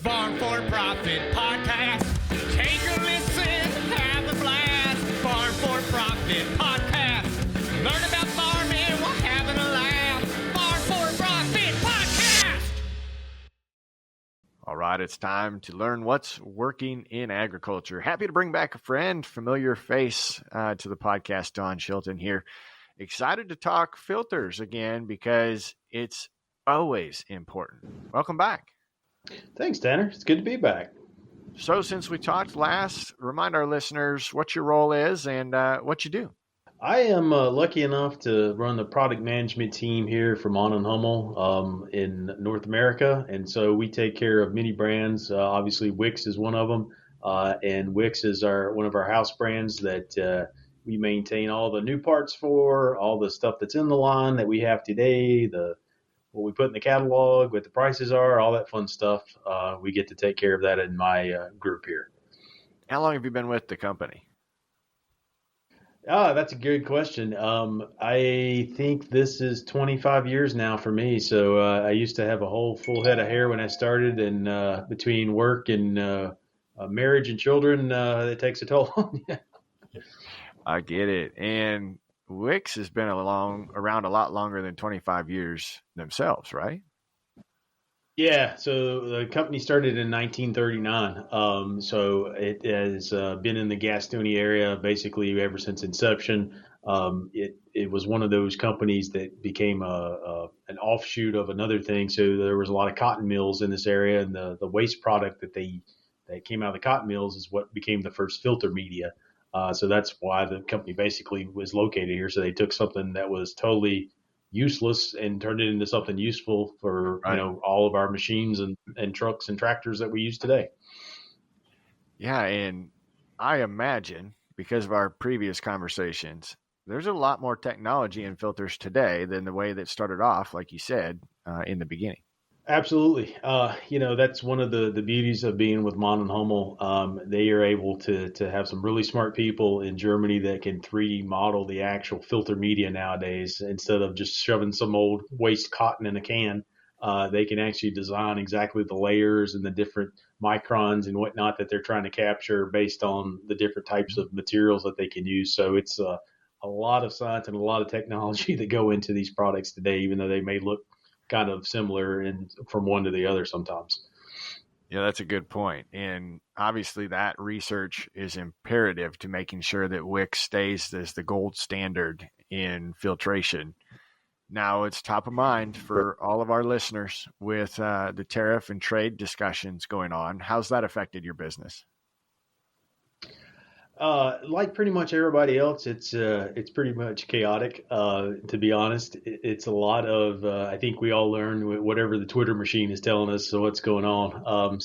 Farm for Profit Podcast. Take a listen, have a blast. Farm for Profit Podcast. Learn about farming while having a laugh. Farm for Profit Podcast. All right, it's time to learn what's working in agriculture. Happy to bring back a friend, familiar face to the podcast, Don Shilton here. Excited to talk filters again because it's always important. Welcome back. Thanks, Tanner. It's good to be back. So since we talked last, remind our listeners what your role is and what you do. I am lucky enough to run the product management team here for Mon and Hummel in North America. And so we take care of many brands. Obviously, WIX is one of them. And WIX is one of our house brands that we maintain all the new parts for, all the stuff that's in the line that we have today, what we put in the catalog, what the prices are, all that fun stuff. We get to take care of that in my group here. How long have you been with the company? That's a good question. I think this is 25 years now for me. So I used to have a whole full head of hair when I started, and between work and marriage and children, it takes a toll on you. I get it. And WIX has been around a lot longer than 25 years themselves, right? Yeah, so the company started in 1939. So it has been in the Gastonia area basically ever since inception. It was one of those companies that became an offshoot of another thing. So there was a lot of cotton mills in this area, and the waste product that came out of the cotton mills is what became the first filter media. So that's why the company basically was located here. So they took something that was totally useless and turned it into something useful for all of our machines and trucks and tractors that we use today. Yeah, and I imagine because of our previous conversations, there's a lot more technology in filters today than the way that started off, like you said, in the beginning. Absolutely. That's one of the beauties of being with Mon and Hummel. They are able to have some really smart people in Germany that can 3D model the actual filter media nowadays. Instead of just shoving some old waste cotton in a can, they can actually design exactly the layers and the different microns and whatnot that they're trying to capture based on the different types of materials that they can use. So it's a lot of science and a lot of technology that go into these products today, even though they may look kind of similar from one to the other sometimes. Yeah, that's a good point. And obviously that research is imperative to making sure that WIX stays as the gold standard in filtration. Now it's top of mind for all of our listeners with the tariff and trade discussions going on. How's that affected your business? Like pretty much everybody else, it's pretty much chaotic. To be honest, it's a lot of, I think we all learn whatever the Twitter machine is telling us. So what's going on?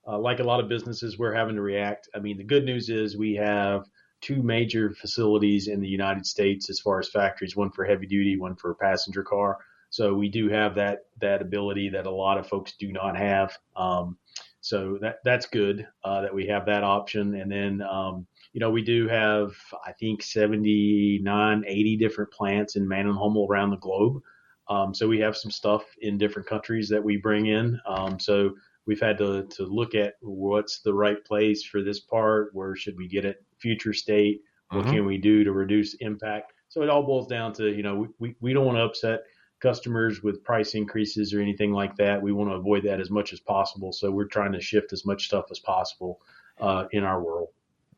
Like a lot of businesses, we're having to react. I mean, the good news is we have two major facilities in the United States as far as factories, one for heavy duty, one for passenger car. So we do have that ability that a lot of folks do not have. So that's good that we have that option. And then, we do have, I think, 79, 80 different plants in Man and Hummel around the globe. So we have some stuff in different countries that we bring in. So we've had to look at what's the right place for this part. Where should we get it? Future state. What can we do to reduce impact? So it all boils down to, we don't want to upset customers with price increases or anything like that. We want to avoid that as much as possible. So we're trying to shift as much stuff as possible in our world.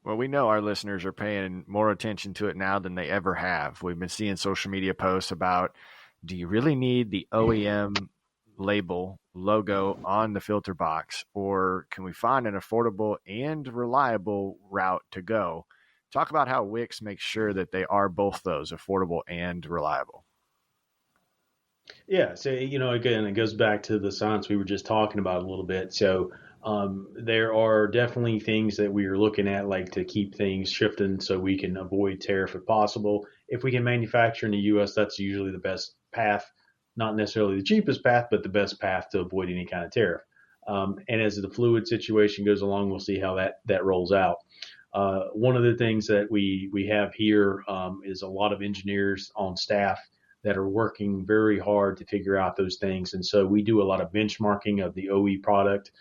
Well, we know our listeners are paying more attention to it now than they ever have. We've been seeing social media posts about, do you really need the OEM logo on the filter box, or can we find an affordable and reliable route to go? Talk about how WIX makes sure that they are both those, affordable and reliable. Yeah. So, again, it goes back to the science we were just talking about a little bit. So there are definitely things that we are looking at, like to keep things shifting so we can avoid tariff if possible. If we can manufacture in the U.S., that's usually the best path, not necessarily the cheapest path, but the best path to avoid any kind of tariff. And as the fluid situation goes along, we'll see how that rolls out. One of the things that we have here is a lot of engineers on staff that are working very hard to figure out those things. And so we do a lot of benchmarking of the OE product.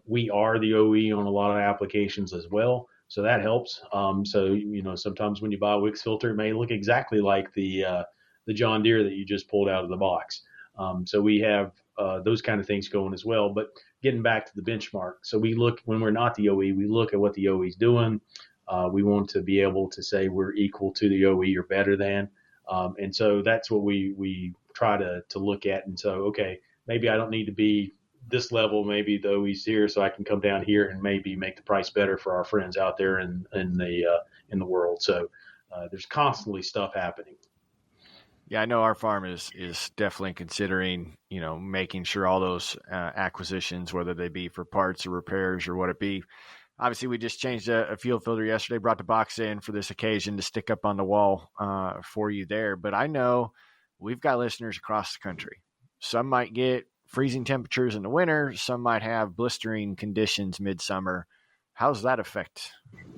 We are the OE on a lot of applications as well, so that helps. So sometimes when you buy a WIX filter, it may look exactly like the John Deere that you just pulled out of the box. So we have those kind of things going as well. But getting back to the benchmark, so we look when we're not the OE, we look at what the OE is doing. We want to be able to say we're equal to the OE or better than. And so that's what we try to look at. And so, okay, maybe I don't need to be this level, maybe the OE's here, so I can come down here and maybe make the price better for our friends out there in the world. So there's constantly stuff happening. Yeah, I know our farm is definitely considering, making sure all those acquisitions, whether they be for parts or repairs or what it be. Obviously, we just changed a fuel filter yesterday, brought the box in for this occasion to stick up on the wall for you there. But I know we've got listeners across the country. Some might get freezing temperatures in the winter. Some might have blistering conditions midsummer. How does that affect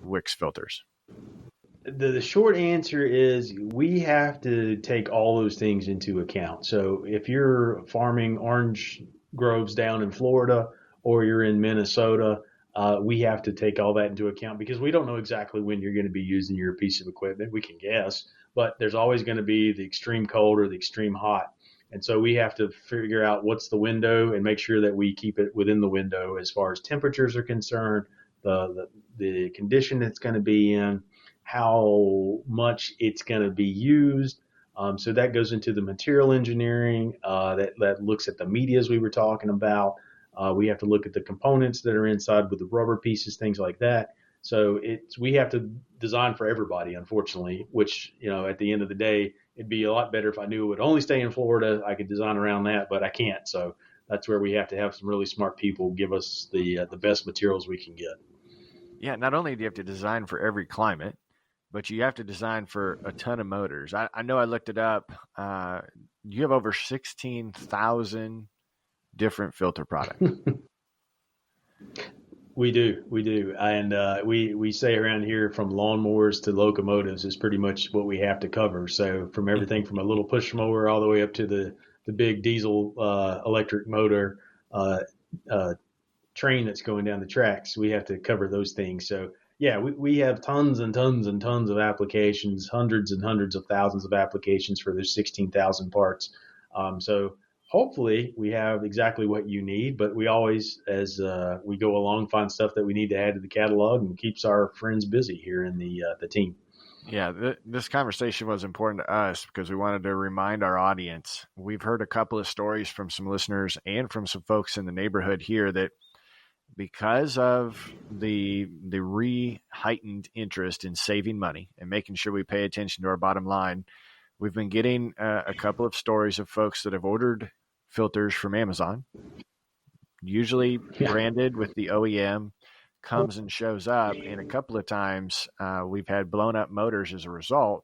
WIX filters? The short answer is we have to take all those things into account. So if you're farming orange groves down in Florida or you're in Minnesota, we have to take all that into account because we don't know exactly when you're going to be using your piece of equipment. We can guess, but there's always going to be the extreme cold or the extreme hot. And so we have to figure out what's the window and make sure that we keep it within the window as far as temperatures are concerned, the condition it's going to be in, how much it's going to be used. So that goes into the material engineering that looks at the medias we were talking about. We have to look at the components that are inside with the rubber pieces, things like that. So we have to design for everybody, unfortunately, which, at the end of the day, it'd be a lot better if I knew it would only stay in Florida. I could design around that, but I can't. So that's where we have to have some really smart people give us the best materials we can get. Yeah, not only do you have to design for every climate, but you have to design for a ton of motors. I know I looked it up. You have over 16,000 different filter products. We do. And we say around here from lawnmowers to locomotives is pretty much what we have to cover. So from everything from a little push mower all the way up to the big diesel electric motor train that's going down the tracks, we have to cover those things. So yeah, we have tons and tons and tons of applications, hundreds and hundreds of thousands of applications for those 16,000 parts. So hopefully we have exactly what you need, but we always, as we go along, find stuff that we need to add to the catalog and keeps our friends busy here in the team. Yeah, this conversation was important to us because we wanted to remind our audience. We've heard a couple of stories from some listeners and from some folks in the neighborhood here that because of the heightened interest in saving money and making sure we pay attention to our bottom line, we've been getting a couple of stories of folks that have ordered filters from Amazon, usually branded with the OEM, comes and shows up. And a couple of times we've had blown up motors as a result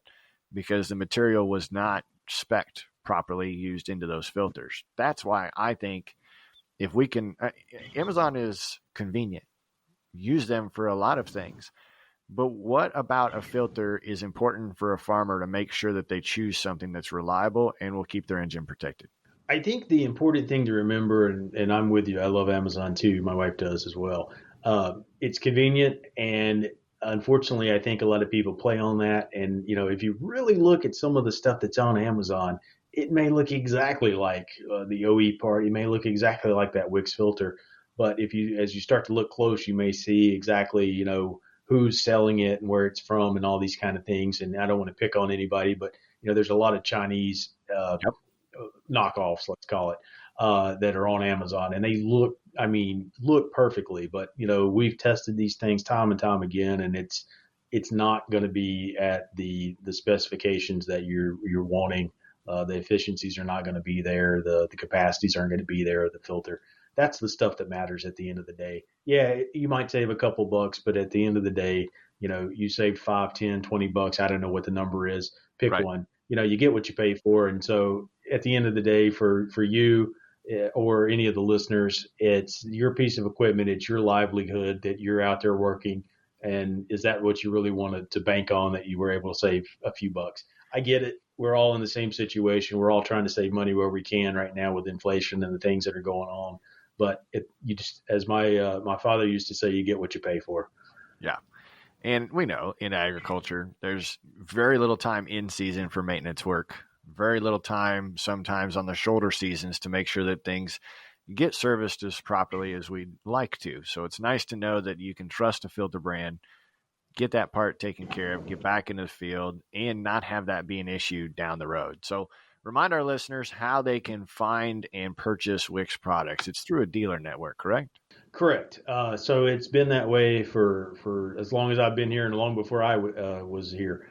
because the material was not spec'd properly used into those filters. That's why I think if we can, Amazon is convenient. Use them for a lot of things. But what about a filter is important for a farmer to make sure that they choose something that's reliable and will keep their engine protected? I think the important thing to remember, and I'm with you, I love Amazon too. My wife does as well. It's convenient, and unfortunately, I think a lot of people play on that. And, if you really look at some of the stuff that's on Amazon, it may look exactly like the OE part. It may look exactly like that WIX filter. But as you start to look close, you may see exactly, who's selling it and where it's from and all these kind of things. And I don't want to pick on anybody, but, there's a lot of Chinese knockoffs, let's call it, that are on Amazon. And they look perfectly. But, we've tested these things time and time again, and it's not going to be at the specifications that you're wanting. The efficiencies are not going to be there. The capacities aren't going to be there. The filter. That's the stuff that matters at the end of the day. Yeah, you might save a couple bucks, but at the end of the day, you save $5, $10, $20. I don't know what the number is. Pick one. You get what you pay for. And so at the end of the day, for you or any of the listeners, it's your piece of equipment. It's your livelihood that you're out there working. And is that what you really wanted to bank on, that you were able to save a few bucks? I get it. We're all in the same situation. We're all trying to save money where we can right now with inflation and the things that are going on. but you just, as my father used to say, you get what you pay for. Yeah. And we know in agriculture, there's very little time in season for maintenance work, very little time sometimes on the shoulder seasons to make sure that things get serviced as properly as we'd like to. So it's nice to know that you can trust a filter brand, get that part taken care of, get back into the field, and not have that be an issue down the road. So remind our listeners how they can find and purchase WIX products. It's through a dealer network, correct? Correct. So it's been that way for as long as I've been here and long before I was here.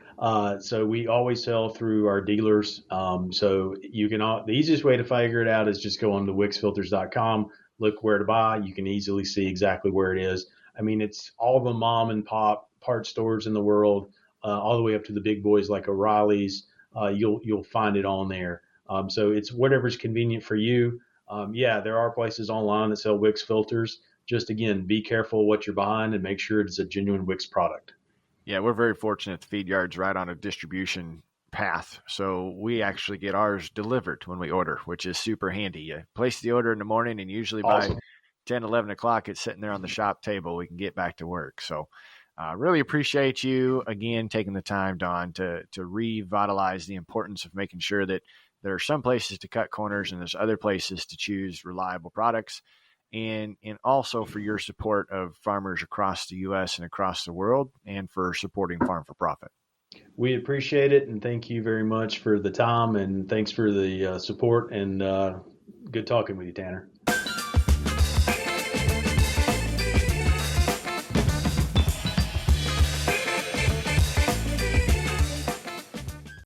So we always sell through our dealers. So you can the easiest way to figure it out is just go on to wixfilters.com, look where to buy. You can easily see exactly where it is. I mean, it's all the mom and pop part stores in the world, all the way up to the big boys like O'Reilly's. You'll find it on there. So it's whatever's convenient for you. Yeah, there are places online that sell WIX filters. Just again, be careful what you're buying and make sure it's a genuine WIX product. Yeah, we're very fortunate. The feed yard's right on a distribution path. So we actually get ours delivered when we order, which is super handy. You place the order in the morning and usually Awesome. by 10, 11 o'clock, it's sitting there on the shop table. We can get back to work. So really appreciate you again taking the time, Don, to revitalize the importance of making sure that there are some places to cut corners and there's other places to choose reliable products. And also for your support of farmers across the U.S. and across the world, and for supporting Farm for Profit. We appreciate it, and thank you very much for the time, and thanks for the support, and good talking with you, Tanner.